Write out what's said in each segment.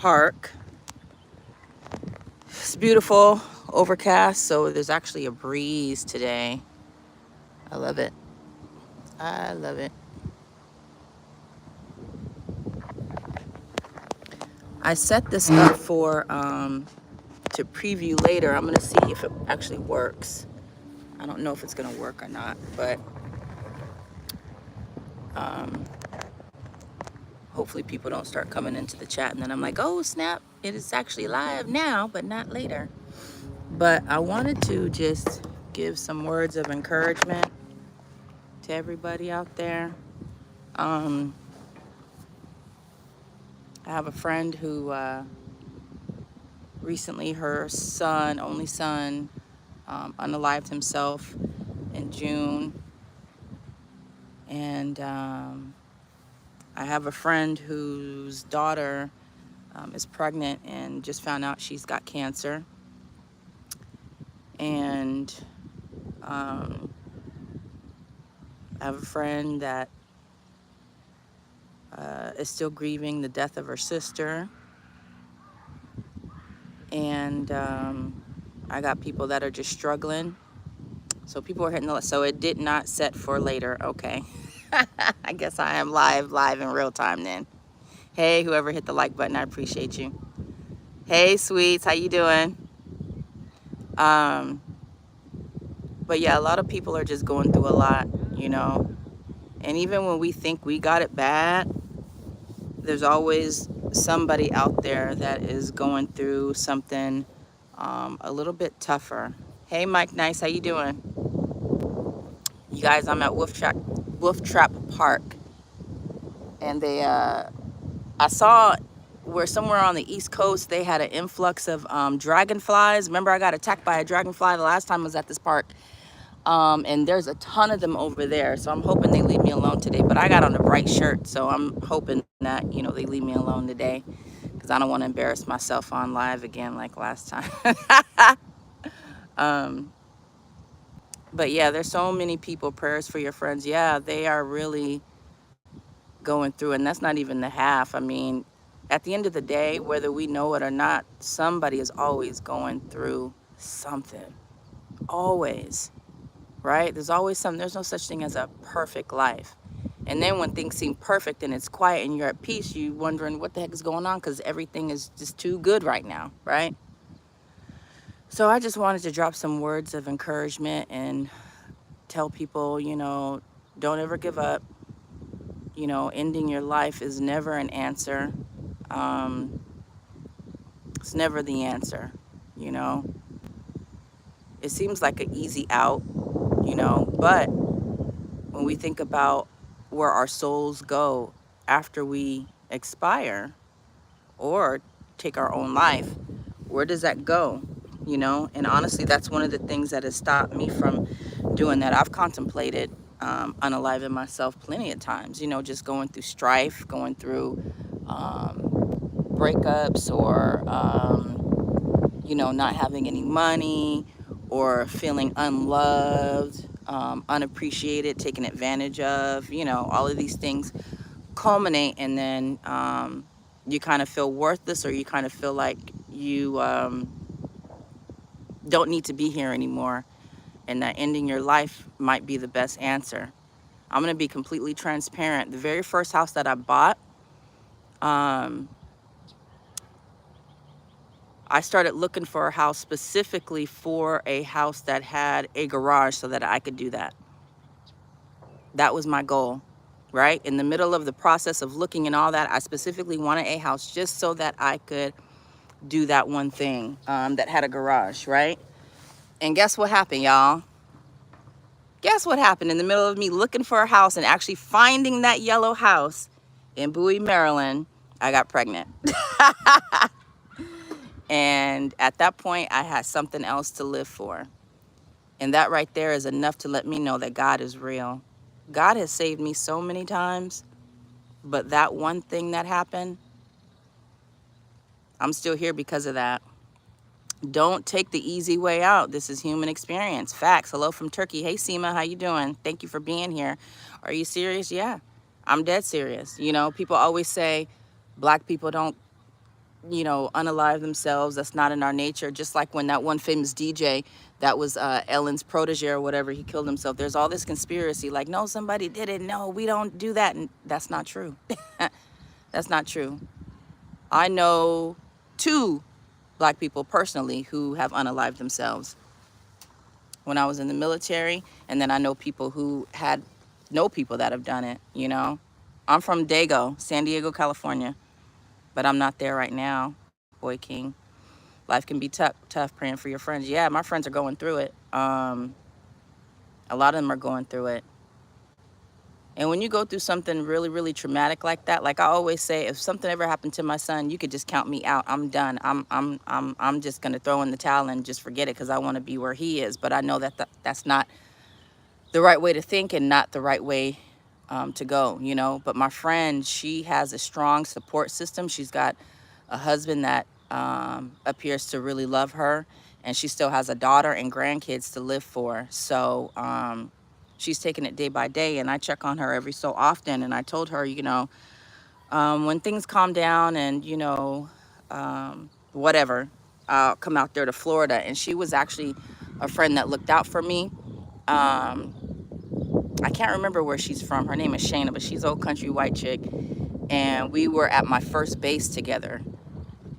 Park. It's beautiful, overcast, so there's actually a breeze today. I love it. I love it. I set this up for to preview later. I'm gonna see if it actually works. I don't know if it's gonna work or not, but um, hopefully people don't start coming into the chat and then I'm like, oh snap, it is actually live now, but not later. But I wanted to just give some words of encouragement to everybody out there. Um, I have a friend who recently, her son, only son, unalived himself in June. And I have a friend whose daughter is pregnant and just found out she's got cancer. And I have a friend that is still grieving the death of her sister. And I got people that are just struggling. So people are hitting the, so it did not set for later. Okay. I guess I am live in real time then. Hey, whoever hit the like button, I appreciate you. Hey, sweets, how you doing? But yeah, a lot of people are just going through a lot, you know. And even when we think we got it bad, there's always somebody out there that is going through something a little bit tougher. Hey, Mike Nice, how you doing? You guys, I'm at Wolf Trap Park, and I saw where somewhere on the East Coast they had an influx of dragonflies. Remember, I got attacked by a dragonfly the last time I was at this park, and there's a ton of them over there. So I'm hoping they leave me alone today. But I got on a bright shirt, so I'm hoping that they leave me alone today, because I don't want to embarrass myself on live again like last time. um, but yeah, there's so many people. Prayers for your friends. Yeah, they are really going through, and that's not even the half. I mean, at the end of the day, whether we know it or not, somebody is always going through something. Always, right? There's always something. There's no such thing as a perfect life. And then when things seem perfect and it's quiet and you're at peace, you wondering what the heck is going on, because everything is just too good right now, right? So I just wanted to drop some words of encouragement and tell people, don't ever give up. Ending your life is never an answer. Um, it's never the answer, you know. It seems like an easy out, but when we think about where our souls go after we expire or take our own life, where does that go? And honestly, that's one of the things that has stopped me from doing that. I've contemplated unaliving myself plenty of times, just going through strife, going through breakups, or not having any money, or feeling unloved, unappreciated, taken advantage of. All of these things culminate, and then you kind of feel worthless, or you kind of feel like you don't need to be here anymore, and that ending your life might be the best answer. I'm going to be completely transparent. The very first house that I bought, I started looking for a house specifically for a house that had a garage so that I could do that. That was my goal, right? In the middle of the process of looking and all that, I specifically wanted a house just so that I could do that one thing that had a garage, right? And guess what happened, y'all? Guess what happened in the middle of me looking for a house and actually finding that yellow house in Bowie, Maryland? I got pregnant. And at that point, I had something else to live for. And that right there is enough to let me know that God is real. God has saved me so many times, but that one thing that happened, I'm still here because of that. Don't take the easy way out. This is human experience. Facts. Hello from Turkey. Hey, Seema, how you doing? Thank you for being here. Are you serious? Yeah, I'm dead serious. People always say black people don't unalive themselves. That's not in our nature. Just like when that one famous DJ that was Ellen's protege or whatever, he killed himself. There's all this conspiracy like, no, somebody did it. No, we don't do that. And that's not true. That's not true. I know two black people personally who have unalived themselves when I was in the military. And then I know people who know people that have done it. I'm from Dago, San Diego, California, but I'm not there right now, Boy King. Life can be tough praying for your friends. Yeah, my friends are going through it. A lot of them are going through it. And when you go through something really, really traumatic like that, like I always say, if something ever happened to my son, you could just count me out. I'm done. I'm just gonna throw in the towel and just forget it because I want to be where he is. But I know that that's not the right way to think and not the right way to go. But my friend, she has a strong support system. She's got a husband that appears to really love her, and she still has a daughter and grandkids to live for. So she's taking it day by day, and I check on her every so often. And I told her, when things calm down and whatever, I'll come out there to Florida. And she was actually a friend that looked out for me. I can't remember where she's from. Her name is Shayna, but she's an old country white chick. And we were at my first base together.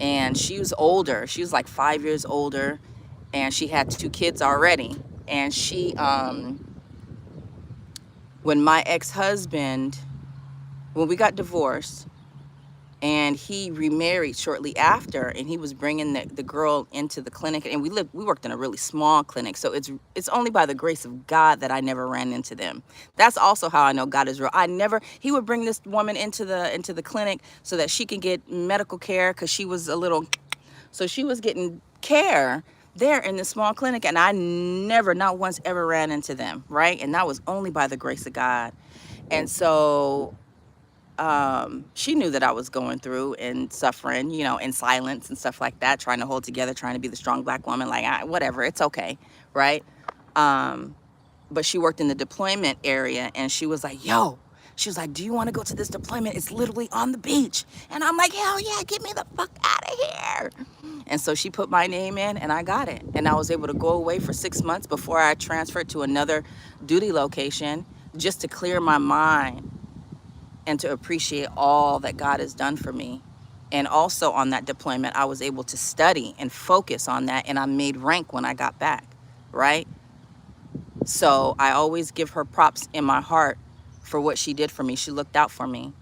And she was older. She was like 5 years older. And she had 2 kids already. And she, when my ex-husband, when we got divorced, and he remarried shortly after, and he was bringing the girl into the clinic, and we worked in a really small clinic, so it's only by the grace of God that I never ran into them. That's also how I know God is real. He would bring this woman into the clinic so that she could get medical care, because she was so she was getting care there in this small clinic, and I never, not once, ever ran into them, right? And that was only by the grace of God. And so she knew that I was going through and suffering, in silence and stuff like that, trying to hold together, trying to be the strong black woman, like, whatever, it's okay, right? But she worked in the deployment area, and she was like, she was like, do you want to go to this deployment? It's literally on the beach. And I'm like, hell yeah, get me the fuck out of here. And so she put my name in, and I got it. And I was able to go away for 6 months before I transferred to another duty location, just to clear my mind and to appreciate all that God has done for me. And also on that deployment, I was able to study and focus on that, and I made rank when I got back, right? So I always give her props in my heart for what she did for me. She looked out for me,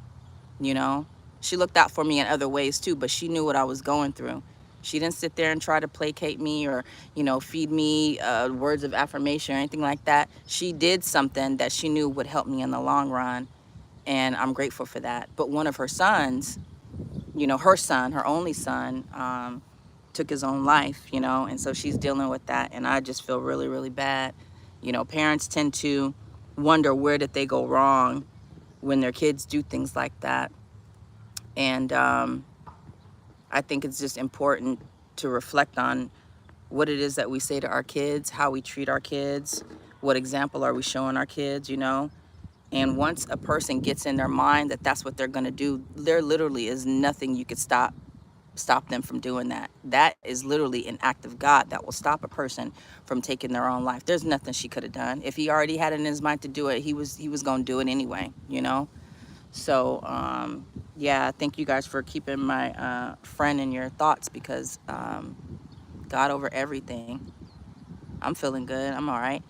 She looked out for me in other ways too, but she knew what I was going through. She didn't sit there and try to placate me or, feed me words of affirmation or anything like that. She did something that she knew would help me in the long run. And I'm grateful for that. But one of her sons, her son, her only son, took his own life, and so she's dealing with that. And I just feel really, really bad. Parents tend to wonder where did they go wrong when their kids do things like that. And I think it's just important to reflect on what it is that we say to our kids, how we treat our kids, what example are we showing our kids, And once a person gets in their mind that that's what they're going to do, there literally is nothing you could stop them from doing that. That is literally an act of God that will stop a person from taking their own life. There's nothing she could have done. If he already had it in his mind to do it, he was going to do it anyway, So, yeah, thank you guys for keeping my friend in your thoughts, because God over everything. I'm feeling good. I'm all right.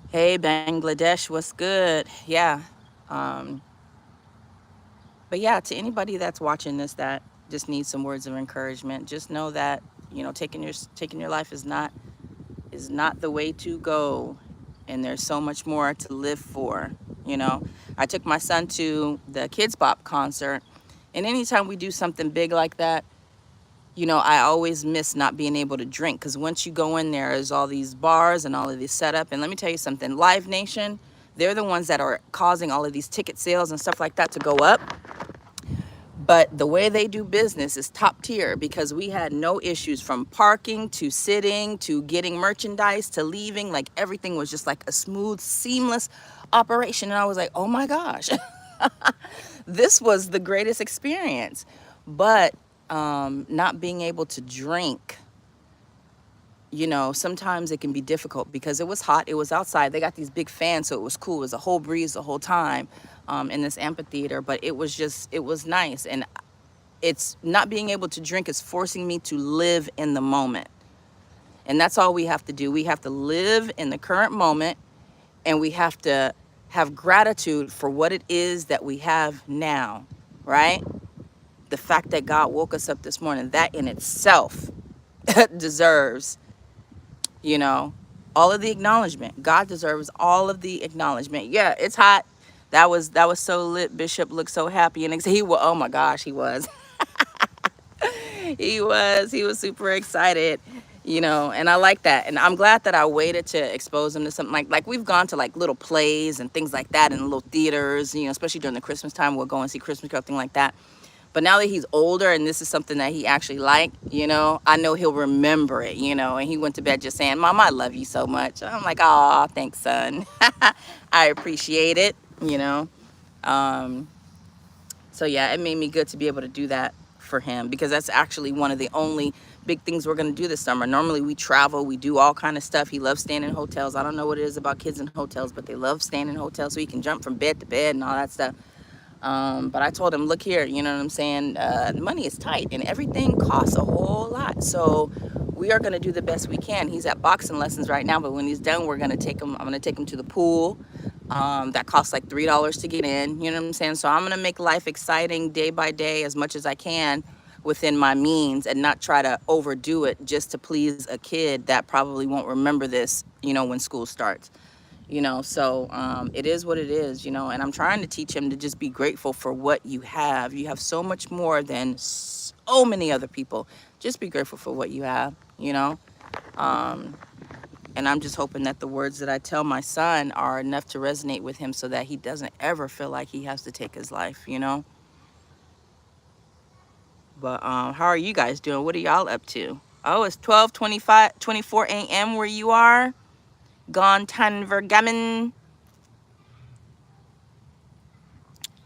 Hey, Bangladesh, what's good? Yeah. But yeah, to anybody that's watching this that just needs some words of encouragement, just know that, taking your life is not the way to go. And there's so much more to live for. I took my son to the Kids Bop concert, and anytime we do something big like that, I always miss not being able to drink, because once you go in there's all these bars and all of this setup. And let me tell you something, Live Nation, they're the ones that are causing all of these ticket sales and stuff like that to go up. But the way they do business is top tier, because we had no issues from parking to sitting to getting merchandise to leaving. Like, everything was just like a smooth, seamless operation. And I was like, oh my gosh, this was the greatest experience. But not being able to drink, sometimes it can be difficult because it was hot. It was outside. They got these big fans, so it was cool. It was a whole breeze the whole time in this amphitheater, but it was nice. And it's not being able to drink is forcing me to live in the moment. And that's all we have to do. We have to live in the current moment, and we have to have gratitude for what it is that we have now, right? The fact that God woke us up this morning, that in itself deserves, you know, all of the acknowledgement. God deserves all of the acknowledgement. Yeah, it's hot. That was so lit. Bishop looked so happy, and he was, oh my gosh, he was. He was super excited, and I like that. And I'm glad that I waited to expose him to something like we've gone to like little plays and things like that in little theaters, especially during the Christmas time. We'll go and see Christmas Carol, thing like that. But now that he's older and this is something that he actually liked, I know he'll remember it, and he went to bed just saying, Mom, I love you so much. I'm like, oh, thanks, son. I appreciate it, Um, so yeah, it made me good to be able to do that for him, because that's actually one of the only big things we're going to do this summer. Normally we travel, we do all kind of stuff. He loves staying in hotels. I don't know what it is about kids in hotels, but they love staying in hotels so he can jump from bed to bed and all that stuff. But I told him, look here, you know what I'm saying? The money is tight and everything costs a whole lot. So we are going to do the best we can. He's at boxing lessons right now, but when he's done, I'm going to take him to the pool. That costs like $3 to get in, you know what I'm saying? So I'm going to make life exciting day by day as much as I can within my means, and not try to overdo it just to please a kid that probably won't remember this, when school starts. So it is what it is, and I'm trying to teach him to just be grateful for what you have. You have so much more than so many other people. Just be grateful for what you have, and I'm just hoping that the words that I tell my son are enough to resonate with him so that he doesn't ever feel like he has to take his life, But how are you guys doing? What are y'all up to? Oh, it's 24 a.m. where you are. Gontanvergamen.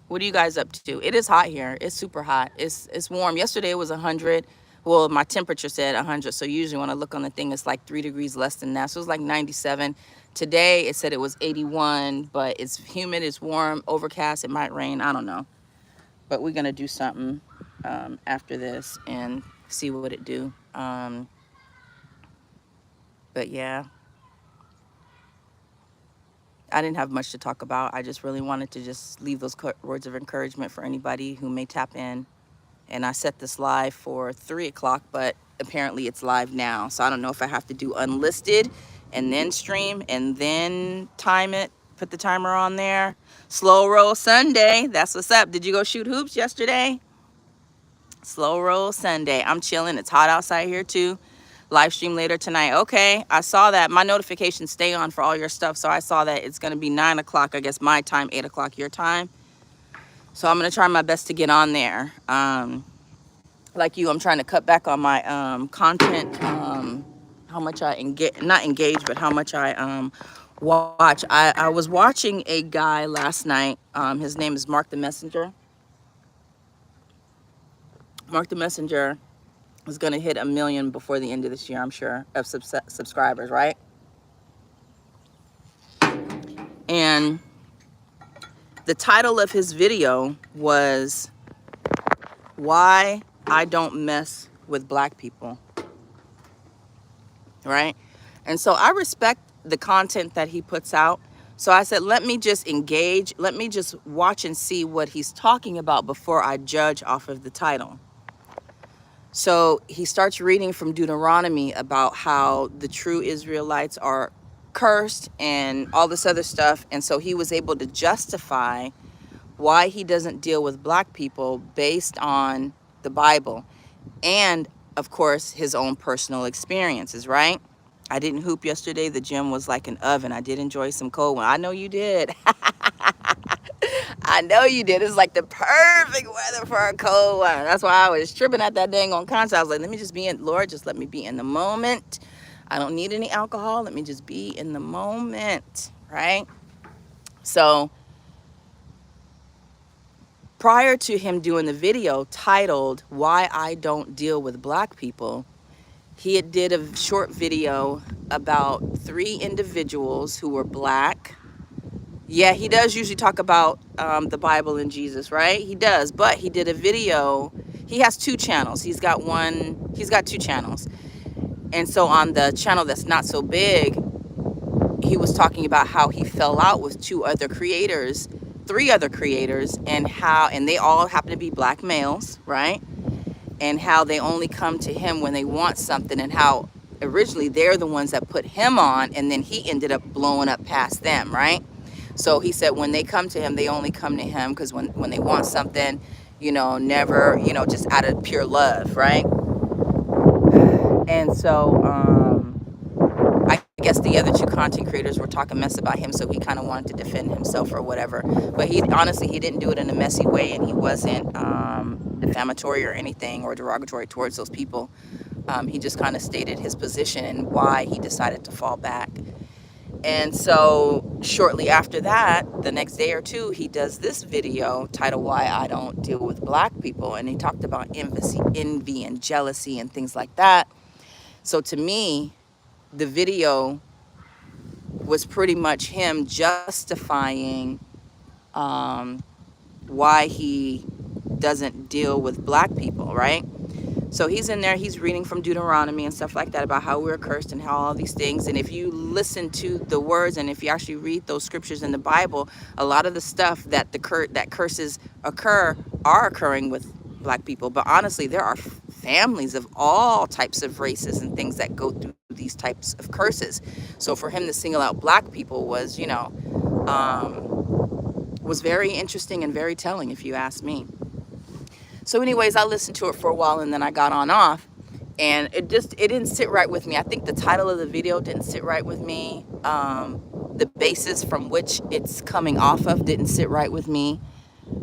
What are you guys up to? It is hot here. It's super hot. It's warm. Yesterday it was 100. Well, my temperature said 100. So usually when I look on the thing, it's like 3 degrees less than that. So it was like 97. Today it said it was 81, but it's humid, it's warm, overcast. It might rain. I don't know. But we're going to do something after this and see what it do. But yeah, I didn't have much to talk about. I just really wanted to just leave those words of encouragement for anybody who may tap in. And I set this live for 3 o'clock, but apparently it's live now. So I don't know if I have to do unlisted and then stream and then time it, put the timer on there. Slow roll Sunday. That's what's up. Did you go shoot hoops yesterday? Slow roll Sunday. I'm chilling. It's hot outside here too. Live stream later tonight. Okay, I saw that. My notifications stay on for all your stuff. So I saw that it's going to be 9 o'clock, I guess my time, 8 o'clock your time. So I'm going to try my best to get on there. Like you, I'm trying to cut back on my content, how much I not engage, but how much I watch. I was watching a guy last night. His name is Mark the Messenger. Mark the Messenger is going to hit 1 million before the end of this year, I'm sure, of subscribers, right? And the title of his video was Why I Don't Mess with Black People, right? And so I respect the content that he puts out. So I said, let me just engage. Let me just watch and see what he's talking about before I judge off of the title. So he starts reading from Deuteronomy about how the true Israelites are cursed and all this other stuff. And so he was able to justify why he doesn't deal with black people based on the Bible and, of course, his own personal experiences, right? I didn't hoop yesterday. The gym was like an oven. I did enjoy some cold one. I know you did. I know you did. It's like the perfect weather for a cold one. That's why I was tripping at that dang on concert. I was like, let me just be in, Lord, just let me be in the moment. I don't need any alcohol. Let me just be in the moment, right? So prior to him doing the video titled "Why I Don't Deal with Black People," he had did a short video about 3 individuals who were black. Yeah, he does usually talk about the Bible and Jesus, right? He does, but he did a video. He has 2 channels. He's got 2 channels. And so on the channel that's not so big, he was talking about how he fell out with 3 other creators, and they all happen to be black males, right? And how they only come to him when they want something, and how originally they're the ones that put him on, and then he ended up blowing up past them, right? So he said when they come to him, they only come to him because when they want something, never, just out of pure love, right? And so I guess the other 2 content creators were talking mess about him, so he kind of wanted to defend himself or whatever. But he didn't do it in a messy way, and he wasn't defamatory or anything or derogatory towards those people. He just kind of stated his position and why he decided to fall back. And so shortly after that, the next day or 2, he does this video titled "Why I Don't Deal with Black People," and he talked about envy and jealousy and things like that. So to me, the video was pretty much him justifying why he doesn't deal with black people, right? So he's in there, he's reading from Deuteronomy and stuff like that about how we're cursed and how all these things. And if you listen to the words and if you actually read those scriptures in the Bible, a lot of the stuff that that curses are occurring with black people. But honestly, there are families of all types of races and things that go through these types of curses. So for him to single out black people was, was very interesting and very telling, if you ask me. So anyways, I listened to it for a while and then I got on off, and it didn't sit right with me. I think the title of the video didn't sit right with me. The basis from which it's coming off of didn't sit right with me,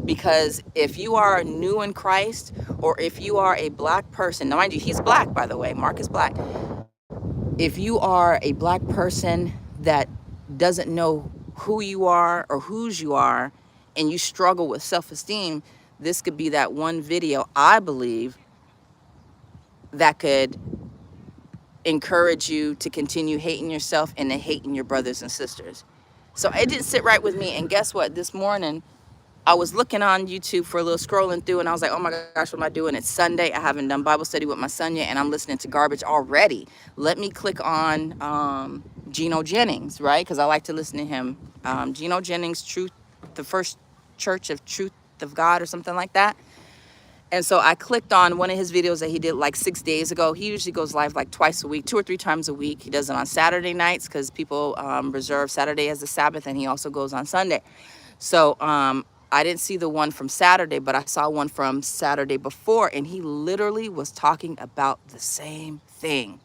because if you are new in Christ, or if you are a black person, now mind you, he's black, by the way, Mark is black. If you are a black person that doesn't know who you are or whose you are, and you struggle with self-esteem, this could be that one video, I believe, that could encourage you to continue hating yourself and then hating your brothers and sisters. So it didn't sit right with me. And guess what? This morning, I was looking on YouTube for a little scrolling through, and I was like, oh my gosh, what am I doing? It's Sunday. I haven't done Bible study with my son yet, and I'm listening to garbage already. Let me click on Geno Jennings, right? Because I like to listen to him. Geno Jennings, the First Church of Truth of God or something like that. And so I clicked on one of his videos that he did like 6 days ago. He usually goes live like twice a week, 2 or 3 times a week. He does it on Saturday nights because people reserve Saturday as the Sabbath, and he also goes on Sunday. So I didn't see the one from Saturday, but I saw one from Saturday before, and he literally was talking about the same thing.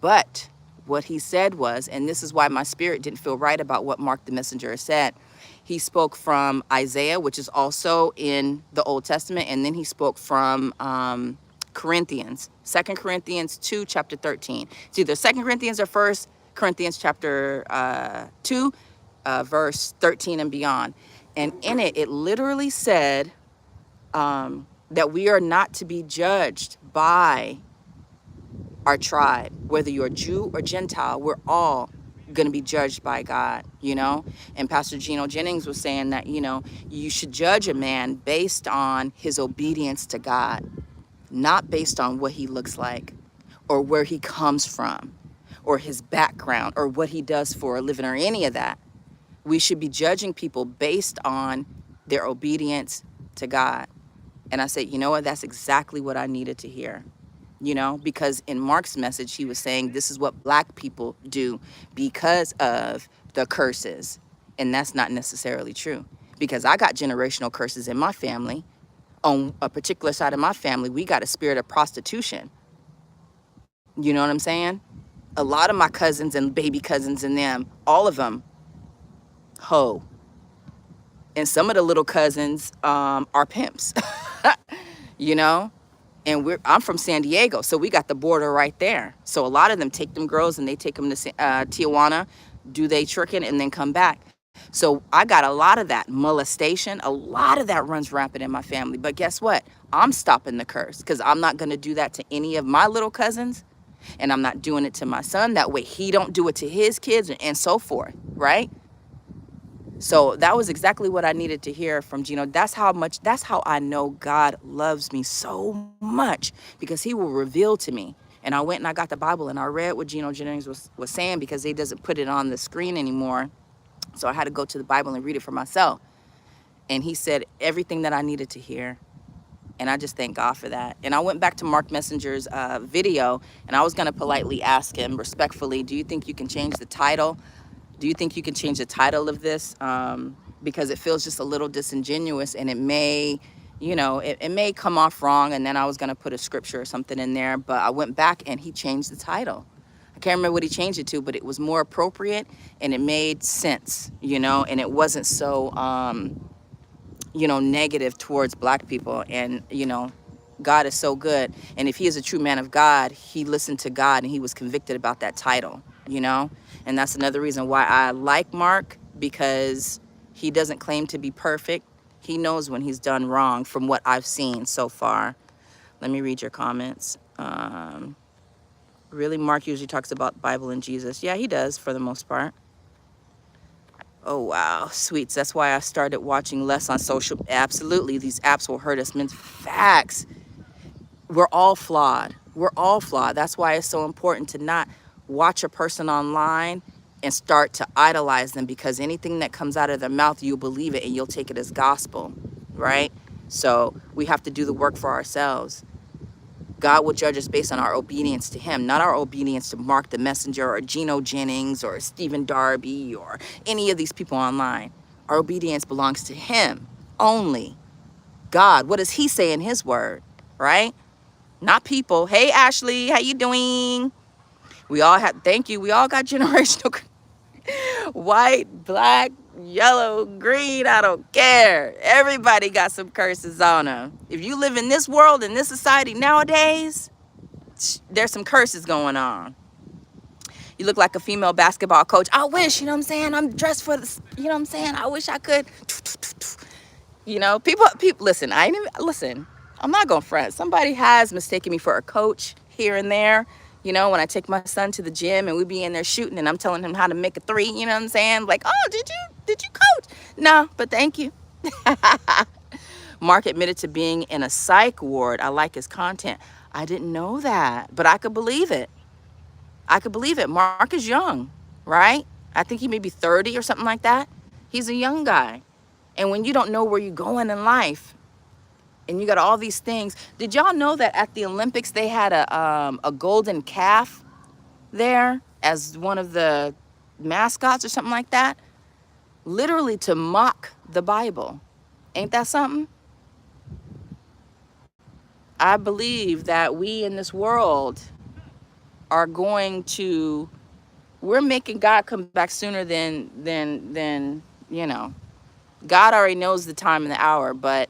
But what he said was, and this is why my spirit didn't feel right about what Mark the Messenger said, he spoke from Isaiah, which is also in the Old Testament, and then he spoke from Corinthians, 2 Corinthians 2, chapter 13. It's either 2 Corinthians or 1 Corinthians chapter 2, verse 13 and beyond. And in it, it literally said that we are not to be judged by our tribe, whether you're Jew or Gentile. We're all going to be judged by God, and Pastor Geno Jennings was saying that, you should judge a man based on his obedience to God, not based on what he looks like or where he comes from or his background or what he does for a living or any of that. We should be judging people based on their obedience to God. And I said, you know what? That's exactly what I needed to hear. Because in Mark's message, he was saying this is what black people do because of the curses. And that's not necessarily true, because I got generational curses in my family. On a particular side of my family, we got a spirit of prostitution. You know what I'm saying? A lot of my cousins and baby cousins and them, all of them, hoe. And some of the little cousins are pimps, And I'm from San Diego, so we got the border right there. So a lot of them take them girls and they take them to Tijuana, do they tricking, and then come back. So I got a lot of that molestation. A lot of that runs rampant in my family. But guess what? I'm stopping the curse because I'm not going to do that to any of my little cousins. And I'm not doing it to my son. That way he don't do it to his kids and so forth, right? So that was exactly what I needed to hear from Gino. That's how I know God loves me so much, because he will reveal to me. And I went and I got the Bible and I read what Gino Jennings was saying, because he doesn't put it on the screen anymore. So I had to go to the Bible and read it for myself. And he said everything that I needed to hear. And I just thank God for that. And I went back to Mark Messenger's video, and I was going to politely ask him respectfully, do you think you can change the title? Do you think you can change the title of this? Because it feels just a little disingenuous, and it may, it may come off wrong. And then I was going to put a scripture or something in there, but I went back and he changed the title. I can't remember what he changed it to, but it was more appropriate and it made sense, and it wasn't so, negative towards Black people. And, God is so good. And if he is a true man of God, he listened to God and he was convicted about that title, And that's another reason why I like Mark, because he doesn't claim to be perfect. He knows when he's done wrong from what I've seen so far. Let me read your comments. Really, Mark usually talks about Bible and Jesus. Yeah, he does for the most part. Oh, wow. Sweets. That's why I started watching less on social. Absolutely. These apps will hurt us. Facts. We're all flawed. We're all flawed. That's why it's so important to not watch a person online and start to idolize them, because anything that comes out of their mouth, you'll believe it and you'll take it as gospel, right? So we have to do the work for ourselves. God will judge us based on our obedience to him, not our obedience to Mark the Messenger or Gino Jennings or Stephen Darby or any of these people online. Our obedience belongs to him only. God, what does he say in his word, right? Not people. Hey, Ashley, how you doing? We all have, thank you. We all got generational white, black, yellow, green, I don't care. Everybody got some curses on them. If you live in this world, in this society nowadays, there's some curses going on. You look like a female basketball coach. I wish, I'm dressed for this, I wish I could. People, listen, I'm not going to front. Somebody has mistaken me for a coach here and there. When I take my son to the gym and we be in there shooting and I'm telling him how to make a three, Like, oh, did you coach? No, but thank you. Mark admitted to being in a psych ward. I like his content. I didn't know that, but I could believe it. Mark is young, right? I think he may be 30 or something like that. He's a young guy. And when you don't know where you're going in life, and you got all these things. Did y'all know that at the Olympics they had a golden calf there as one of the mascots or something like that? Literally to mock the Bible. Ain't that something? I believe that we in this world are we're making God come back sooner than God already knows the time and the hour, but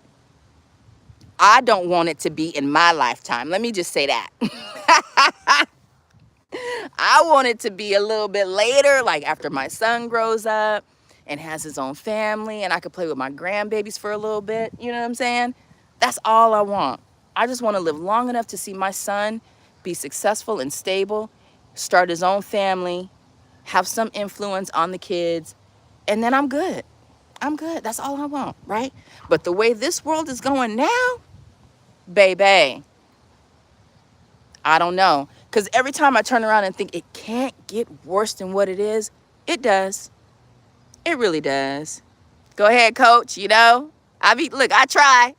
I don't want it to be in my lifetime. Let me just say that. I want it to be a little bit later, like after my son grows up and has his own family and I could play with my grandbabies for a little bit. You know what I'm saying? That's all I want. I just want to live long enough to see my son be successful and stable, start his own family, have some influence on the kids, and then I'm good. I'm good. That's all I want, right? But the way this world is going now, baby, I don't know. Because every time I turn around and think it can't get worse than what it is, it does. It really does. Go ahead, coach, look, I try.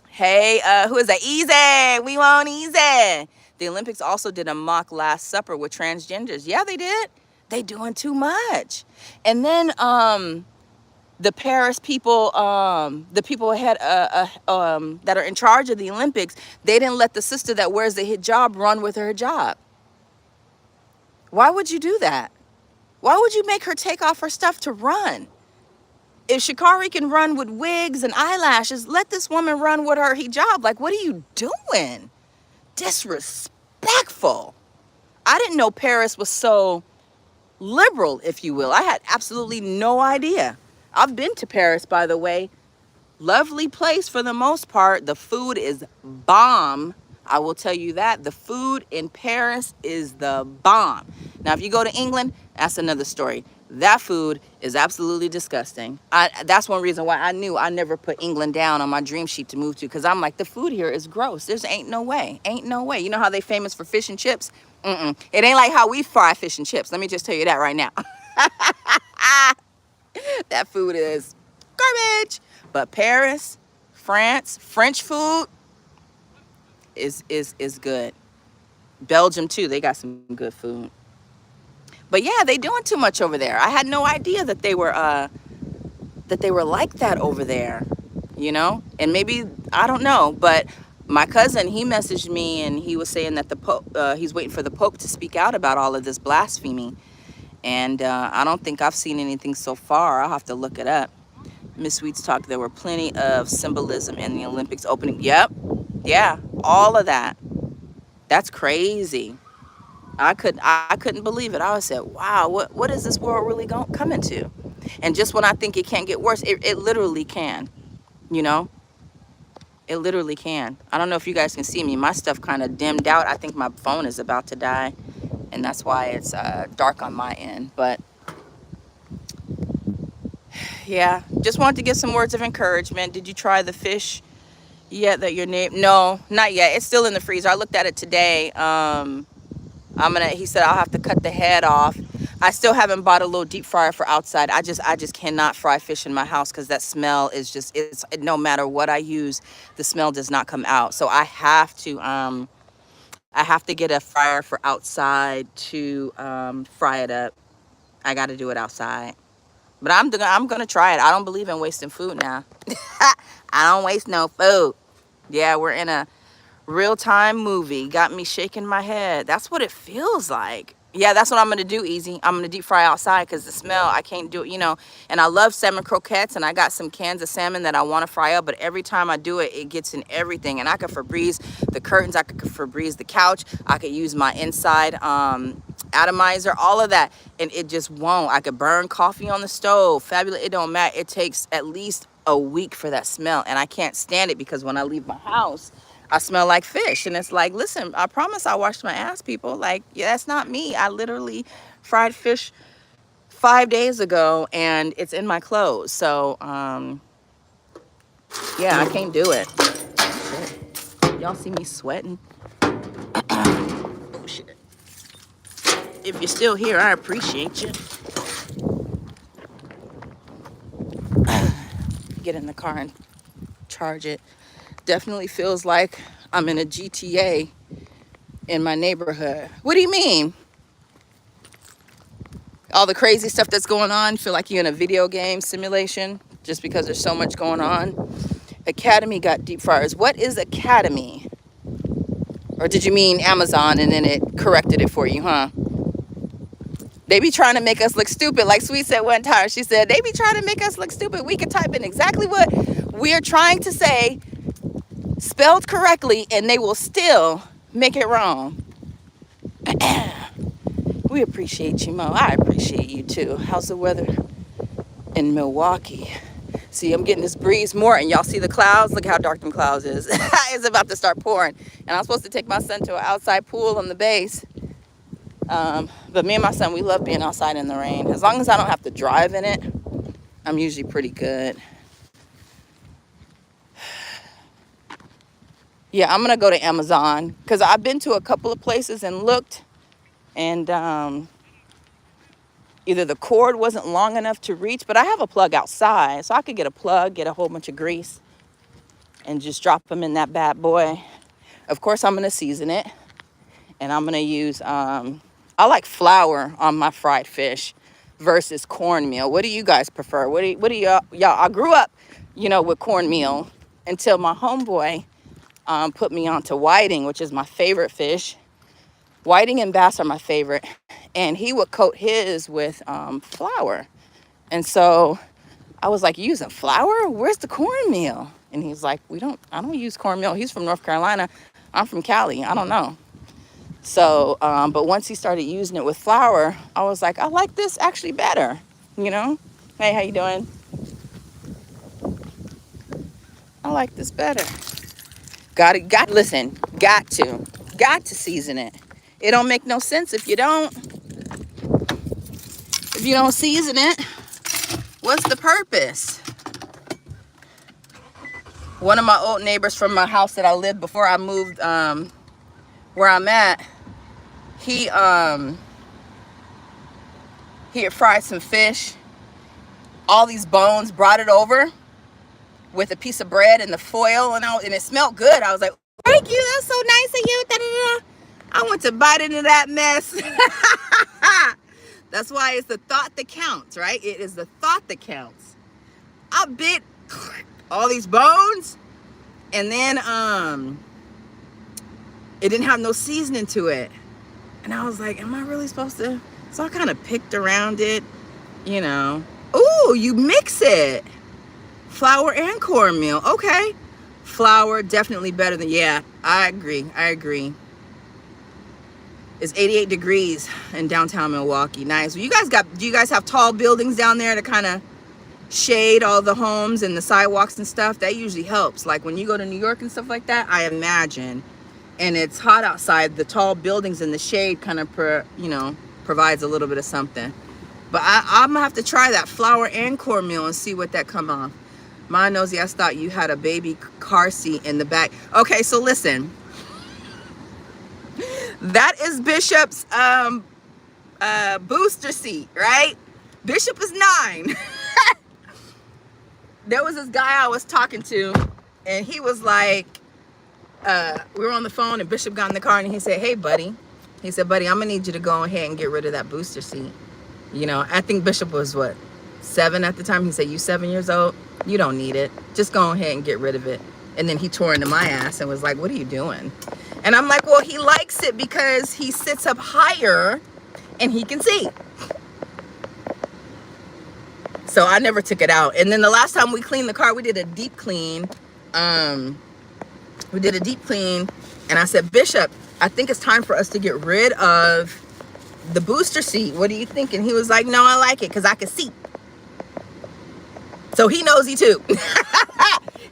Hey, who is that? Easy. We want easy. The Olympics also did a mock Last Supper with transgenders. Yeah, they did. They doing too much. And then the Paris people, the people had that are in charge of the Olympics, they didn't let the sister that wears the hijab run with her hijab. Why would you do that? Why would you make her take off her stuff to run? If Sha'Carri can run with wigs and eyelashes, let this woman run with her hijab. Like, what are you doing? Disrespectful. I didn't know Paris was so liberal, if you will. I had absolutely no idea. I've been to Paris, by the way. Lovely place for the most part. The food is bomb. I will tell you that. The food in Paris is the bomb. Now, if you go to England, that's another story. That food is absolutely disgusting. That's one reason why I knew I never put England down on my dream sheet to move to, because I'm like, the food here is gross. There's ain't no way. Ain't no way. You know how they famous for fish and chips? It ain't like how we fry fish and chips. Let me just tell you that right now. That food is garbage. But Paris, France, French food is good. Belgium too, they got some good food. But yeah, they doing too much over there. I had no idea that they were like that over there, you know? And maybe, I don't know, but my cousin, he messaged me and he was saying that the Pope, he's waiting for the Pope to speak out about all of this blasphemy. And I don't think I've seen anything so far. I'll have to look it up. Miss Sweets talked, there were plenty of symbolism in the Olympics opening. Yep. Yeah. All of that. That's crazy. I couldn't believe it. I said, wow, what is this world really coming to? And just when I think it can't get worse, it literally can, you know? It literally can. I don't know if you guys can see me. My stuff kind of dimmed out. I think my phone is about to die, and that's why it's dark on my end. But yeah, just wanted to give some words of encouragement. Did you try the fish yet that your name? No, not yet. It's still in the freezer. I looked at it today. He said I'll have to cut the head off. I still haven't bought a little deep fryer for outside. I just cannot fry fish in my house because that smell is just, it's, no matter what I use, the smell does not come out. So I have to get a fryer for outside to fry it up. I got to do it outside. But I'm gonna try it. I don't believe in wasting food now. I don't waste no food. Yeah, we're in a real-time movie. Got me shaking my head. That's what it feels like. Yeah, that's what I'm gonna do, Easy. I'm gonna deep fry outside because the smell, I can't do it, you know. And I love salmon croquettes, and I got some cans of salmon that I want to fry up, but every time I do it, it gets in everything. And I could Febreze the curtains, I could Febreze the couch, I could use my inside atomizer, all of that, and it just won't. I could burn coffee on the stove. Fabulous. It don't matter. It takes at least a week for that smell, and I can't stand it because when I leave my house, I smell like fish. And it's like, listen, I promise I washed my ass, people. Like, yeah, that's not me. I literally fried fish 5 days ago and it's in my clothes. So, yeah, I can't do it. Shit. Y'all see me sweating? Oh, shit. If you're still here, I appreciate you. Get in the car and charge it. Definitely feels like I'm in a GTA in my neighborhood. What do you mean? All the crazy stuff that's going on, feel like you're in a video game simulation just because there's so much going on. Academy got deep fryers. What is Academy? Or did you mean Amazon and then it corrected it for you, huh? They be trying to make us look stupid. Like Sweet said one time, she said, they be trying to make us look stupid. We can type in exactly what we are trying to say, spelled correctly, and they will still make it wrong. We appreciate you, Mo. I appreciate you too. How's the weather in Milwaukee? See, I'm getting this breeze more, and y'all see the clouds? Look how dark them clouds is. It's about to start pouring. And I'm supposed to take my son to an outside pool on the base. But me and my son, we love being outside in the rain. As long as I don't have to drive in it, I'm usually pretty good. Yeah, I'm gonna go to Amazon because I've been to a couple of places and looked, and either the cord wasn't long enough to reach, but I have a plug outside, so I could get a plug, get a whole bunch of grease, and just drop them in that bad boy. Of course, I'm gonna season it, and I'm gonna use, I like flour on my fried fish versus cornmeal. What do you guys prefer? What do y'all? I grew up, you know, with cornmeal until my homeboy put me onto whiting, which is my favorite fish. Whiting and bass are my favorite. And he would coat his with flour. And so I was like, you using flour? Where's the cornmeal? And he's like, I don't use cornmeal. He's from North Carolina. I'm from Cali. I don't know. So, but once he started using it with flour, I was like, I like this actually better, you know? Hey, how you doing? I like this better. Listen, got to season it. It don't make no sense if you don't season it. What's the purpose? One of my old neighbors from my house that I lived before I moved where I'm at, he had fried some fish, all these bones, brought it over with a piece of bread and the foil, and it smelled good. I was like, thank you, that's so nice of you. Da-da-da. I went to bite into that mess. That's why it's the thought that counts, right? It is the thought that counts. I bit all these bones, and then it didn't have no seasoning to it. And I was like, am I really supposed to? So I kind of picked around it, you know. Ooh, you mix it. Flour and cornmeal. Okay. Flour definitely better than, yeah, I agree. It's 88 degrees in downtown Milwaukee. Nice. Do you guys have tall buildings down there to kind of shade all the homes and the sidewalks and stuff? That usually helps. Like when you go to New York and stuff like that, I imagine, and it's hot outside, the tall buildings and the shade kind of provides a little bit of something. But I'm gonna have to try that flour and cornmeal and see what that come off. My nosy ass thought you had a baby car seat in the back. Okay, so listen, that is Bishop's booster seat, right? Bishop is 9. There was this guy I was talking to, and he was like, we were on the phone, and Bishop got in the car, and he said, hey, buddy. He said, buddy, I'm gonna need you to go ahead and get rid of that booster seat. You know, I think Bishop was, 7 at the time. He said, you 7 years old? You don't need it. Just go ahead and get rid of it. And then he tore into my ass and was like, what are you doing? And I'm like, well, he likes it because he sits up higher and he can see. So I never took it out. And then the last time we cleaned the car, we did a deep clean. And I said, Bishop, I think it's time for us to get rid of the booster seat. What do you think? And he was like, no, I like it because I can see. So he nosy too.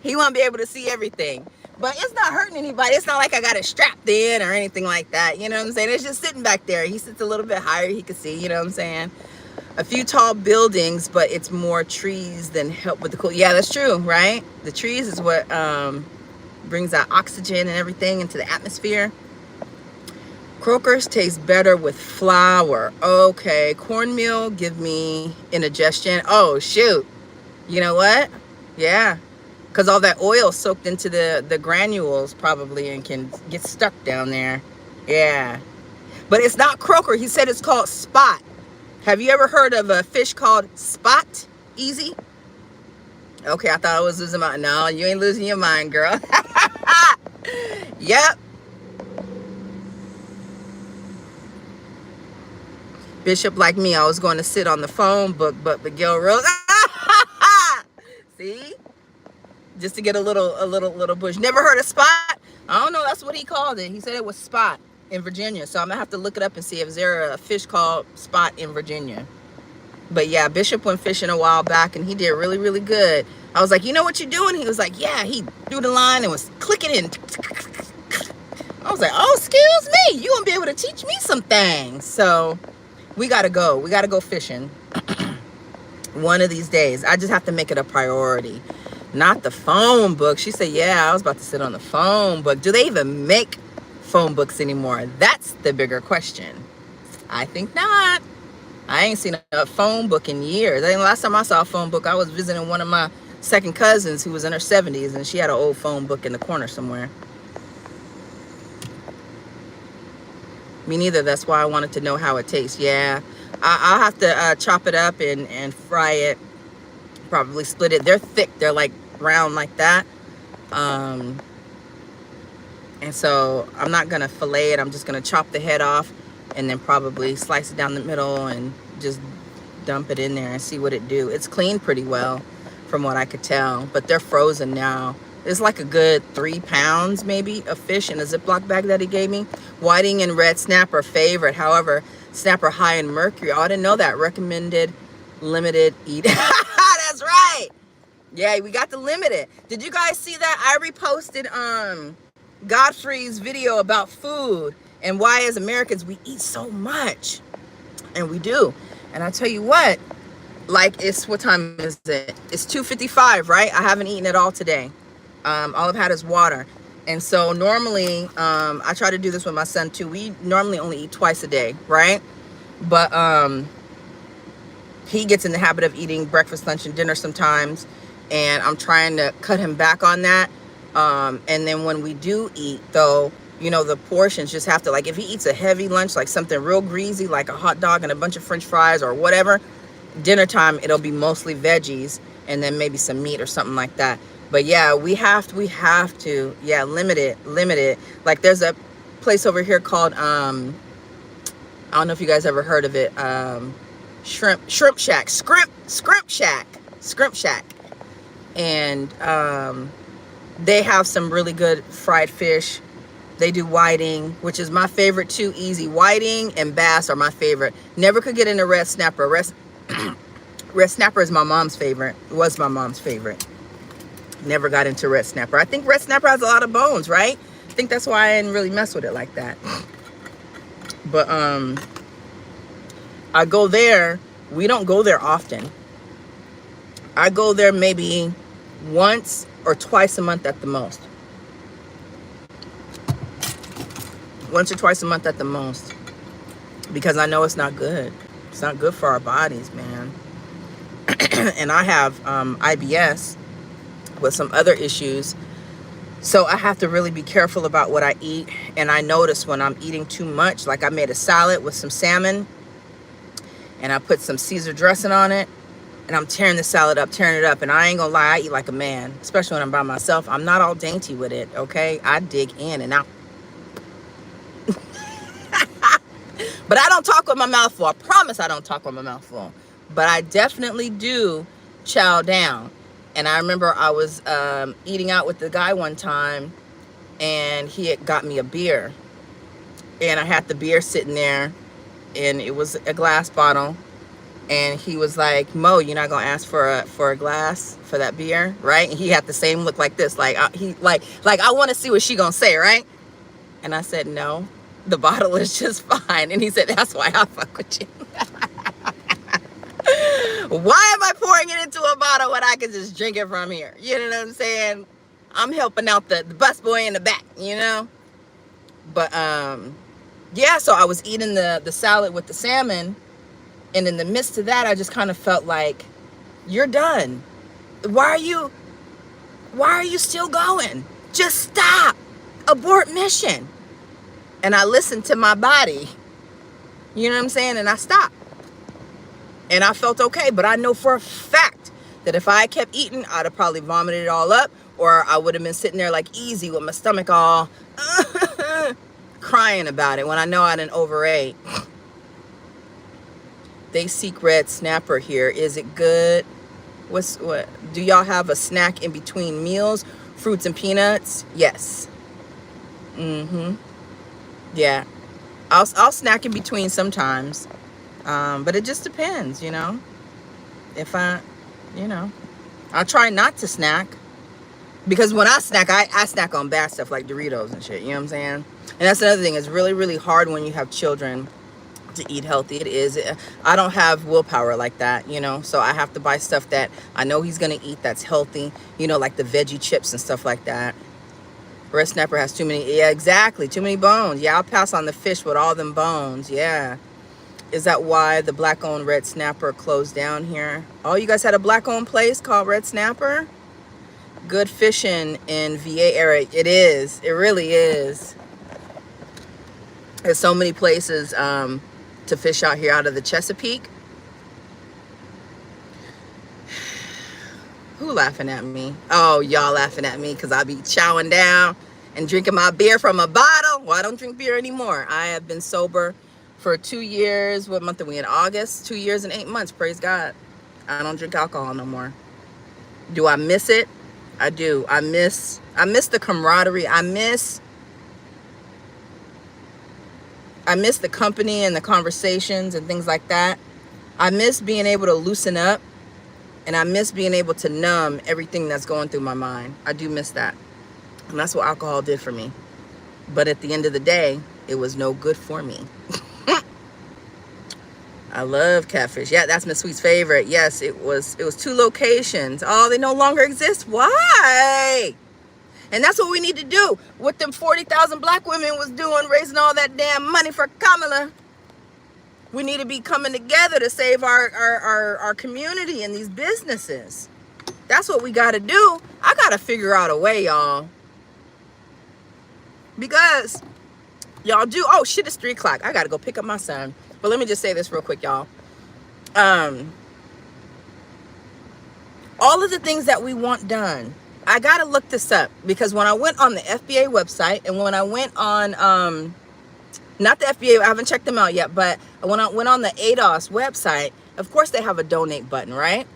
He won't be able to see everything. But it's not hurting anybody. It's not like I got it strapped in or anything like that. You know what I'm saying? It's just sitting back there. He sits a little bit higher. He can see, you know what I'm saying? A few tall buildings, but it's more trees than help with the cool. Yeah, that's true, right? The trees is what brings that oxygen and everything into the atmosphere. Croakers taste better with flour. Okay, cornmeal give me indigestion. Oh, shoot. You know what? Yeah. Because all that oil soaked into the granules probably and can get stuck down there. Yeah. But it's not croaker. He said it's called spot. Have you ever heard of a fish called spot? Easy? Okay, I thought I was losing my... No, you ain't losing your mind, girl. Yep. Bishop, like me, I was going to sit on the phone book, but Miguel Rose... See? Just to get a little bush. Never heard of spot? I don't know. That's what he called it. He said it was spot in Virginia. So I'm going to have to look it up and see if there's a fish called spot in Virginia. But yeah, Bishop went fishing a while back and he did really, really good. I was like, you know what you're doing? He was like, yeah. He threw the line and was clicking in. I was like, oh, excuse me. You won't be able to teach me some things. So we got to go. We got to go fishing one of these days. I just have to make it a priority. Not the phone book. She said, yeah, I was about to sit on the phone book. Do they even make phone books anymore? That's the bigger question. I think not. I ain't seen a phone book in years. I think the last time I saw a phone book, I was visiting one of my second cousins who was in her 70s, and she had an old phone book in the corner somewhere. Me neither. That's why I wanted to know how it tastes. Yeah, I'll have to chop it up and fry it. Probably split it. They're thick. They're like round like that. And so I'm not gonna fillet it. I'm just gonna chop the head off and then probably slice it down the middle and just dump it in there and see what it do. It's cleaned pretty well from what I could tell, but they're frozen now. It's like a good 3 pounds maybe of fish in a Ziploc bag that he gave me. Whiting and red snapper favorite. However, snapper high in mercury. Oh, I didn't know that. Recommended limited eat. That's right. Yeah, we got the limited. Did you guys see that? I reposted Godfrey's video about food and why as Americans we eat so much. And we do. And I tell you what, like, it's, what time is it? It's 2:55, right? I haven't eaten at all today. All I've had is water. And so normally, I try to do this with my son too. We normally only eat twice a day, right? But he gets in the habit of eating breakfast, lunch, and dinner sometimes. And I'm trying to cut him back on that. And then when we do eat, though, you know, the portions just have to, like, if he eats a heavy lunch, like something real greasy, like a hot dog and a bunch of French fries or whatever, dinner time, it'll be mostly veggies and then maybe some meat or something like that. But yeah, we have to, yeah, limit it. Like, there's a place over here called, I don't know if you guys ever heard of it, Shrimp Shack, Scrimp Shack. And they have some really good fried fish. They do whiting, which is my favorite too. Easy. Whiting and bass are my favorite. Never could get into red snapper. Red snapper is my mom's favorite. Was my mom's favorite. Never got into red snapper. I think red snapper has a lot of bones, right? I think that's why I didn't really mess with it like that. But I go there. We don't go there often. I go there maybe once or twice a month at the most. Once or twice a month at the most. Because I know it's not good. It's not good for our bodies, man. And I have IBS with some other issues. So I have to really be careful about what I eat. And I notice when I'm eating too much, like I made a salad with some salmon and I put some Caesar dressing on it. And I'm tearing the salad up, tearing it up. And I ain't gonna lie, I eat like a man, especially when I'm by myself. I'm not all dainty with it, okay? I dig in and out. But I don't talk with my mouth full. I promise I don't talk with my mouth full. But I definitely do chow down. And I remember I was eating out with the guy one time, and he had got me a beer. And I had the beer sitting there, and it was a glass bottle. And he was like, Mo, you're not gonna ask for a glass for that beer, right? And he had the same look like this, like I want to see what she gonna say, right? And I said, no, the bottle is just fine. And he said, that's why I fuck with you. Why am I pouring it into a bottle when I can just drink it from here? You know what I'm saying? I'm helping out the busboy in the back, you know? But yeah, so I was eating the salad with the salmon. And in the midst of that, I just kind of felt like, you're done. Why are you still going? Just stop. Abort mission. And I listened to my body. You know what I'm saying? And I stopped. And I felt okay. But I know for a fact that if I kept eating, I'd have probably vomited it all up. Or I would have been sitting there like easy with my stomach all crying about it when I know I didn't overate. They seek red snapper here. Is it good? What? Do y'all have a snack in between meals? Fruits and peanuts? Yes. Yeah. I'll snack in between sometimes. But it just depends, you know. If I try not to snack. Because when I snack, I snack on bad stuff like Doritos and shit. You know what I'm saying? And that's another thing. It's really, really hard when you have children to eat healthy. It is. I don't have willpower like that, you know, so I have to buy stuff that I know he's gonna eat that's healthy, you know, like the veggie chips and stuff like that. Red snapper has too many, yeah, exactly, too many bones. Yeah, I'll pass on the fish with all them bones. Yeah. Is that why the black owned red snapper closed down here? Oh, you guys had a black owned place called Red Snapper? Good fishing in VA area. It is. It really is. There's so many places to fish out here out of the Chesapeake. Who laughing at me? Oh, y'all laughing at me because I be chowing down and drinking my beer from a bottle. Well, I don't drink beer anymore. I have been sober for 2 years. What month are we in? August? 2 years and 8 months. Praise God. I don't drink alcohol no more. Do I miss it? I do. I miss the camaraderie. I miss the company and the conversations and things like that. I miss being able to loosen up, and I miss being able to numb everything that's going through my mind. I do miss that. And that's what alcohol did for me. But at the end of the day, it was no good for me. I love Catfish. Yeah, that's Miss Sweet's favorite. Yes, it was 2 locations. Oh, they no longer exist. Why? And that's what we need to do. What them 40,000 black women was doing, raising all that damn money for Kamala. We need to be coming together to save our community and these businesses. That's what we got to do. I got to figure out a way, y'all. Because y'all do. Oh, shit, it's 3 o'clock. I got to go pick up my son. But let me just say this real quick, y'all. All of the things that we want done, I got to look this up. Because when I went on the FBA website, and when I went on, not the FBA, I haven't checked them out yet, but when I went on the ADOS website, of course they have a donate button, right?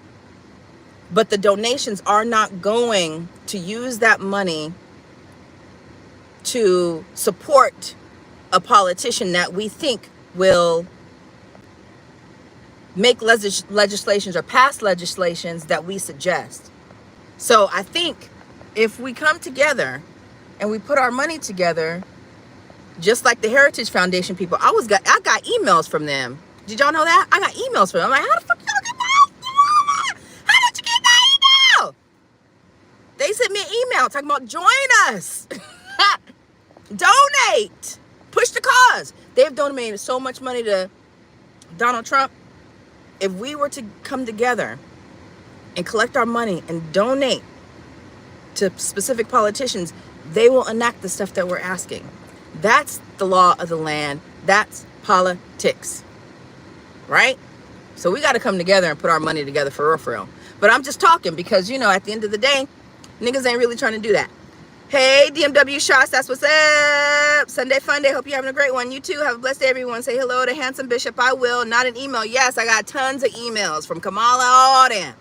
But the donations are not going to use that money to support a politician that we think will make legislations or pass legislations that we suggest. So I think if we come together and we put our money together, just like the Heritage Foundation people, I got emails from them. Did y'all know that? I got emails from them. I'm like, how the fuck y'all get that? How did you get that email? They sent me an email talking about join us. Donate. Push the cause. They've donated so much money to Donald Trump. If we were to come together and collect our money and donate to specific politicians, they will enact the stuff that we're asking. That's the law of the land. That's politics. Right? So we got to come together and put our money together for real. But I'm just talking because, at the end of the day, niggas ain't really trying to do that. Hey, DMW Shots, that's what's up. Sunday fun day. Hope you're having a great one. You too. Have a blessed day, everyone. Say hello to Handsome Bishop. I will. Not an email. Yes, I got tons of emails from Kamala Auden.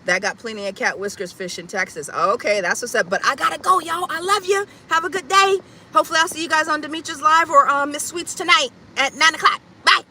That got plenty of cat whiskers fish in Texas. Okay, that's what's up. But I gotta go, y'all. I love you. Have a good day. Hopefully I'll see you guys on Demetra's Live or Miss Sweets tonight at 9 o'clock. Bye.